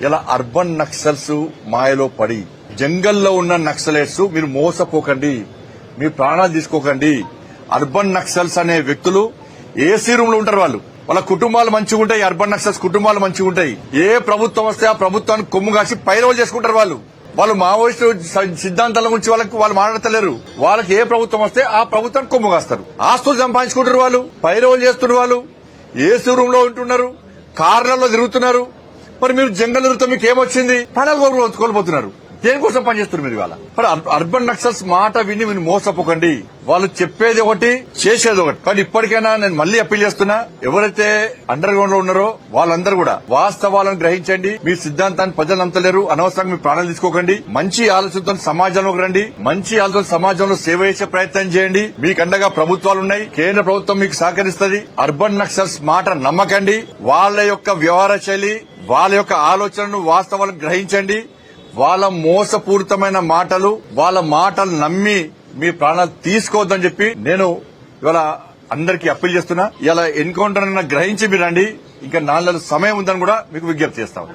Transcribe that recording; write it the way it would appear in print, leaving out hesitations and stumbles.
ఇలా అర్బన్ నక్సల్స్ మాయలో పడి జంగల్లో ఉన్న నక్సలైట్స్ మీరు మోసపోకండి, మీ ప్రాణాలు తీసుకోకండి. అర్బన్ నక్సల్స్ అనే వ్యక్తులు ఏసీ రూమ్ లో ఉంటారు. వాళ్ళ కుటుంబాలు మంచిగా ఉంటాయి. అర్బన్ నక్సల్స్ కుటుంబాలు మంచిగా ఉంటాయి. ఏ ప్రభుత్వం వస్తే ఆ ప్రభుత్వానికి కొమ్ము కాసి పైరవులు చేసుకుంటారు. వాళ్ళు మావోయిస్టు సిద్ధాంతాల గురించి వాళ్ళు మాట్లాడతలేరు. వాళ్ళకి ఏ ప్రభుత్వం వస్తే ఆ ప్రభుత్వానికి కొమ్ము కాస్తారు. ఆస్తులు సంపాదించుకుంటారు. వాళ్ళు పైరవులు చేస్తున్నారు. ఏసీ రూమ్ లో ఉంటున్నారు, కార్లలో తిరుగుతున్నారు. మరి మీరు జంగల్ తిరుగుతా మీకు ఏమొచ్చింది? ప్రాణాలు కోల్పోతున్నారు. దేనికోసం పనిచేస్తున్నారు మీరు ఇవాళ? మరి అర్బన్ నక్సల్స్ మాట విని మీరు మోసపోకండి. వాళ్ళు చెప్పేది ఒకటి, చేసేది ఒకటి. కానీ ఇప్పటికైనా నేను మళ్ళీ అప్పీల్ చేస్తున్నా, ఎవరైతే అండర్ గ్రౌండ్ లో ఉన్నారో వాళ్ళందరూ కూడా వాస్తవాలను గ్రహించండి. మీ సిద్ధాంతాన్ని ప్రజలు నమ్మలేరు. అనవసరంగా మీ ప్రాణాలు తీసుకోకండి. మంచి ఆలోచనతో సమాజంలోకి రండి. మంచి ఆలోచన సమాజంలో సేవ చేసే ప్రయత్నం చేయండి. మీకు అండగా ప్రభుత్వాలు ఉన్నాయి. కేంద్ర ప్రభుత్వం మీకు సహకరిస్తుంది. అర్బన్ నక్సల్స్ మాట నమ్మకండి. వాళ్ళ యొక్క వ్యవహార శైలి, వాళ్ళ యొక్క ఆలోచనను వాస్తవాలను గ్రహించండి. వాళ్ళ మోసపూరితమైన మాటలు, వాళ్ళ మాటలు నమ్మి మీ ప్రాణాలు తీసుకోవద్దని చెప్పి నేను ఇవాళ అందరికీ అప్పీల్ చేస్తున్నా. ఇలా ఎన్కౌంటర్ గ్రహించి మీరు రండి. ఇంకా 4 నెలల సమయం ఉందని కూడా మీకు విజ్ఞప్తి చేస్తాం.